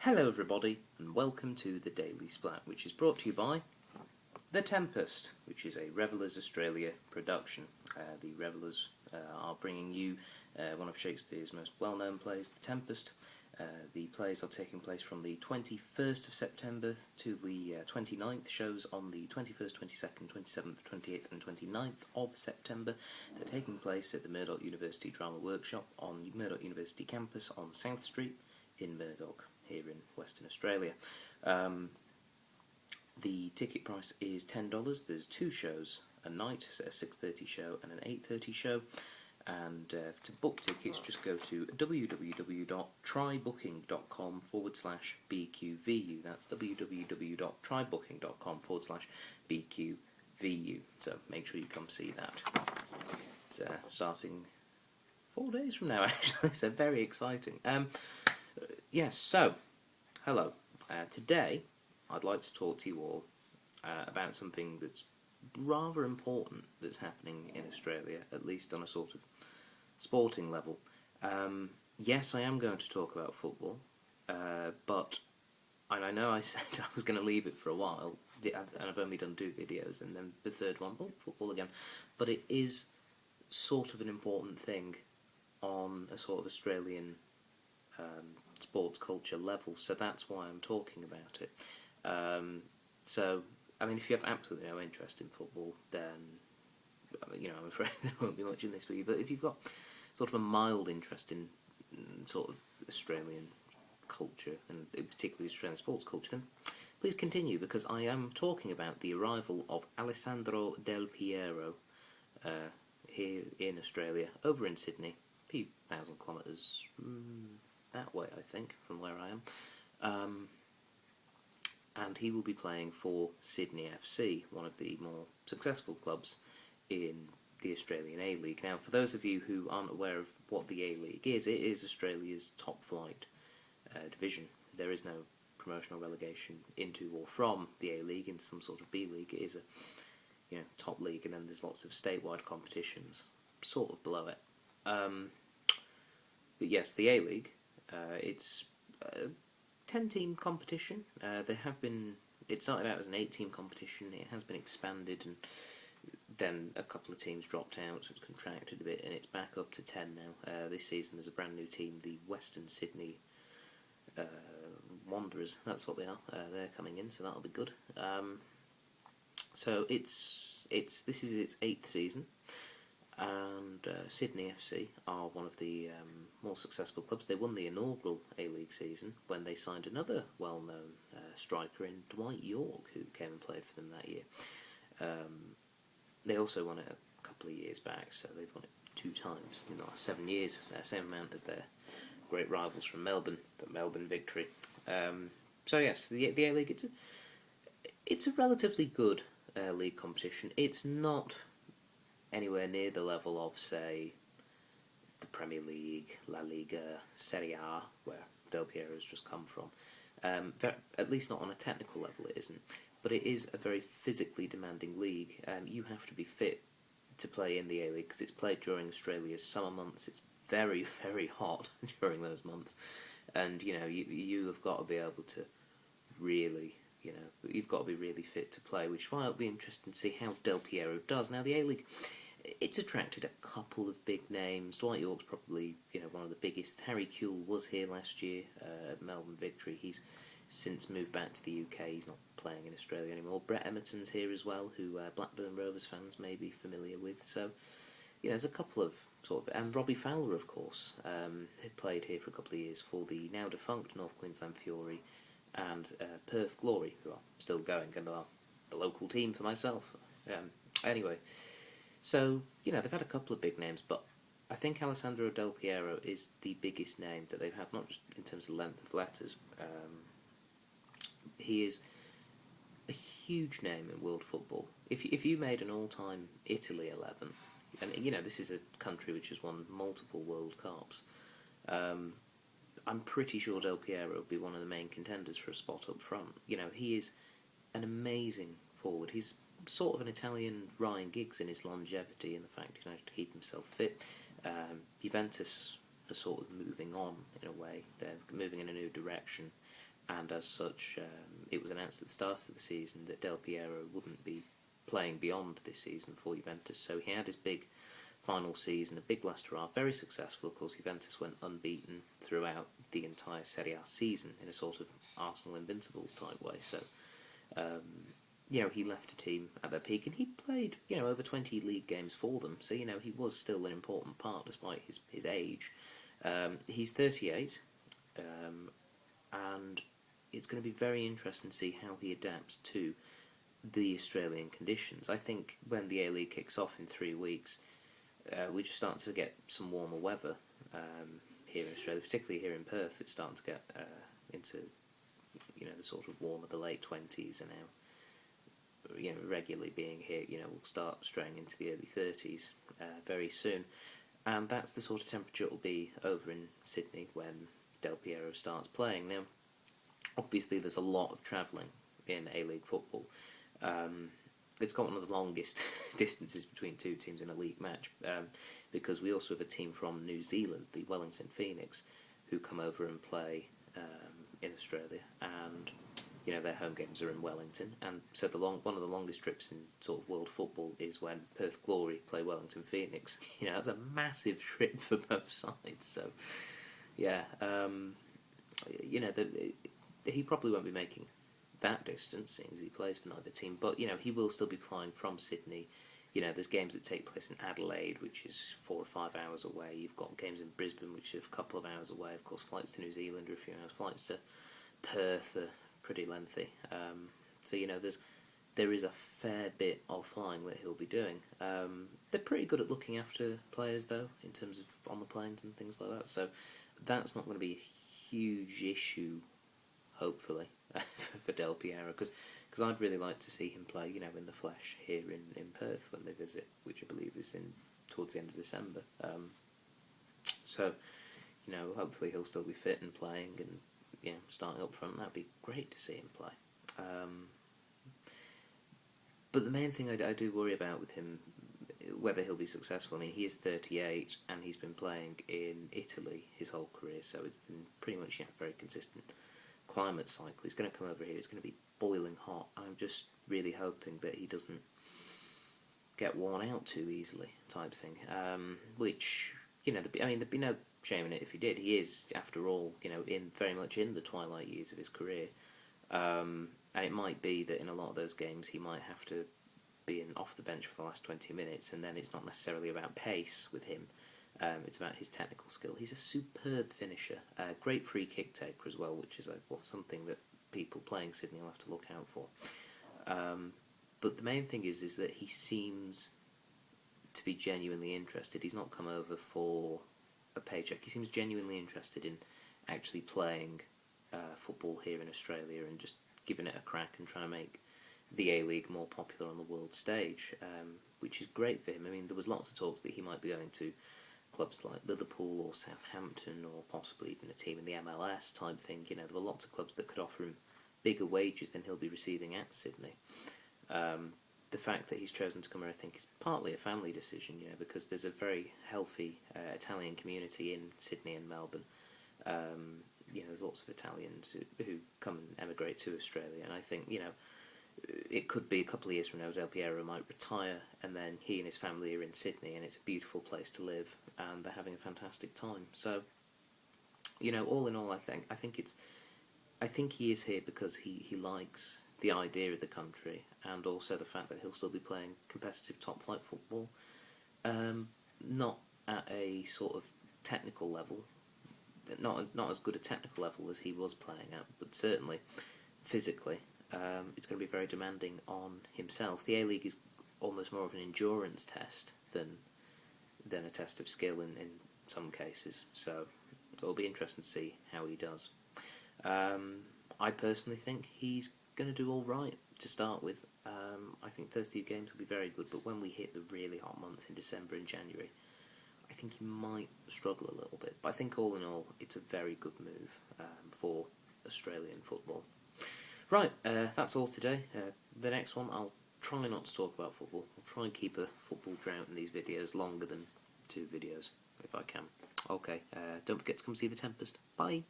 Hello everybody, and welcome to the Daily Splatt, which is brought to you by The Tempest, which is a Revellers Australia production. The Revellers are bringing you one of Shakespeare's most well-known plays, The Tempest. The plays are taking place from the 21st of September to the 29th, shows on the 21st, 22nd, 27th, 28th and 29th of September. They're taking place at the Murdoch University Drama Workshop on Murdoch University campus on South Street in Murdoch, here in Western Australia. The ticket price is $10. There's two shows a night, so a 6:30 show and an 8:30 show. And to book tickets, just go to www.trybooking.com/BQVU. That's www.trybooking.com/BQVU. So make sure you come see that. It's starting 4 days from now, actually, so very exciting. Yes, so, hello. Today, I'd like to talk to you all about something that's rather important that's happening in Australia, at least on a sort of sporting level. Yes, I am going to talk about football, but, and I know I said I was going to leave it for a while, and I've only done 2 videos, and then the third one, football again, but it is sort of an important thing on a sort of Australian sports culture level, so that's why I'm talking about it. So, I mean, if you have absolutely no interest in football, then, I'm afraid there won't be much in this for you, but if you've got sort of a mild interest in sort of Australian culture, and particularly Australian sports culture, then please continue, because I am talking about the arrival of Alessandro Del Piero here in Australia, over in Sydney, a few thousand kilometres that way, I think, from where I am. And he will be playing for Sydney FC, one of the more successful clubs in the Australian A-League. Now, for those of you who aren't aware of what the A-League is, it is Australia's top-flight division. There is no promotion or relegation into or from the A-League into some sort of B-League. It is a top league, and then there's lots of statewide competitions sort of below it. But yes, the A-League, it's a 10-team competition. It started out as an 8-team competition. It has been expanded, and then a couple of teams dropped out, so it's contracted a bit, and it's back up to 10 now. This season there's a brand new team, the Western Sydney Wanderers. That's what they are. They're coming in, so that'll be good. So this is its 8th season. And Sydney FC are one of the more successful clubs. They won the inaugural A-League season when they signed another well-known striker in Dwight York, who came and played for them that year. They also won it a couple of years back, so they've won it 2 times in the last 7 years, same amount as their great rivals from Melbourne, the Melbourne Victory. So yes, the A-League, it's a relatively good league competition. It's not anywhere near the level of, say, the Premier League, La Liga, Serie A, where Del Piero has just come from. At least not on a technical level it isn't, but it is a very physically demanding league. You have to be fit to play in the A-League, because it's played during Australia's summer months. It's very, very hot during those months, and you have got to be able to really, you've got to be really fit to play, which is why it'll be interesting to see how Del Piero does. Now, the A-League, it's attracted a couple of big names. Dwight York's probably, one of the biggest. Harry Kewell was here last year at Melbourne Victory. He's since moved back to the UK. He's not playing in Australia anymore. Brett Emerton's here as well, who Blackburn Rovers fans may be familiar with. So, there's a couple of and Robbie Fowler, of course, had played here for a couple of years for the now defunct North Queensland Fury and Perth Glory, who are still going and are the local team for myself. Anyway, so, they've had a couple of big names, but I think Alessandro Del Piero is the biggest name that they've had, not just in terms of length of letters. He is a huge name in world football. If you made an all-time Italy 11, and this is a country which has won multiple World Cups, I'm pretty sure Del Piero would be one of the main contenders for a spot up front. He is an amazing forward. He's sort of an Italian Ryan Giggs in his longevity and the fact he's managed to keep himself fit. Juventus are sort of moving on in a way. They're moving in a new direction. and as such, it was announced at the start of the season that Del Piero wouldn't be playing beyond this season for Juventus. So he had his big final season, a big last hurrah, very successful. Of course, Juventus went unbeaten throughout the entire Serie A season in a sort of Arsenal Invincibles type way. So, he left a team at their peak, and he played, over 20 league games for them. So, he was still an important part despite his age. He's 38, and it's going to be very interesting to see how he adapts to the Australian conditions. I think when the A-League kicks off in 3 weeks, we're just starting to get some warmer weather here in Australia, particularly here in Perth. It's starting to get into the sort of warmer, the late 20s, and now regularly being here. We'll start straying into the early 30s very soon, and that's the sort of temperature it will be over in Sydney when Del Piero starts playing. Now, obviously, there's a lot of travelling in A-League football. It's got one of the longest distances between two teams in a league match, because we also have a team from New Zealand, the Wellington Phoenix, who come over and play in Australia, and their home games are in Wellington, and so one of the longest trips in sort of world football is when Perth Glory play Wellington Phoenix. That's a massive trip for both sides. So, yeah, he probably won't be making that distance, seeing as he plays for neither team, but he will still be flying from Sydney. There's games that take place in Adelaide, which is 4 or 5 hours away. You've got games in Brisbane, which are a couple of hours away. Of course, flights to New Zealand are a few hours. Flights to Perth are pretty lengthy. So there is a fair bit of flying that he'll be doing. They're pretty good at looking after players, though, in terms of on the planes and things like that. So that's not going to be a huge issue, hopefully, for Del Piero, because I'd really like to see him play, in the flesh here in Perth when they visit, which I believe is towards the end of December. So, hopefully he'll still be fit and playing, and starting up front. That'd be great to see him play. But the main thing I do worry about with him, whether he'll be successful. I mean, he is 38 and he's been playing in Italy his whole career, so it's been pretty much very consistent climate cycle. He's going to come over here, it's going to be boiling hot. I'm just really hoping that he doesn't get worn out too easily, type thing. Which, there'd be no shame in it if he did. He is, after all, very much in the twilight years of his career. And it might be that in a lot of those games he might have to be off the bench for the last 20 minutes, and then it's not necessarily about pace with him. It's about his technical skill. He's a superb finisher, great free kick taker as well, which is something that people playing Sydney will have to look out for. But the main thing is that he seems to be genuinely interested. He's not come over for a paycheck. He seems genuinely interested in actually playing football here in Australia and just giving it a crack and trying to make the A-League more popular on the world stage, which is great for him. I mean, there was lots of talks that he might be going to clubs like Liverpool or Southampton, or possibly even a team in the MLS type thing. There were lots of clubs that could offer him bigger wages than he'll be receiving at Sydney. The fact that he's chosen to come here, I think, is partly a family decision, because there's a very healthy Italian community in Sydney and Melbourne. There's lots of Italians who come and emigrate to Australia, and I think, it could be a couple of years from now Del Piero might retire, and then he and his family are in Sydney, and it's a beautiful place to live, and they're having a fantastic time. So, all in all, I think he is here because he likes the idea of the country, and also the fact that he'll still be playing competitive top-flight football, not at a sort of technical level, not as good a technical level as he was playing at, but certainly physically. It's going to be very demanding on himself. The A-League is almost more of an endurance test than a test of skill in some cases. So it'll be interesting to see how he does. I personally think he's going to do all right to start with. I think those two games will be very good, but when we hit the really hot months in December and January, I think he might struggle a little bit. But I think all in all, it's a very good move for Australian football. Right, that's all today. The next one, I'll try not to talk about football. I'll try and keep a football drought in these videos longer than 2 videos, if I can. Okay, don't forget to come see The Tempest. Bye!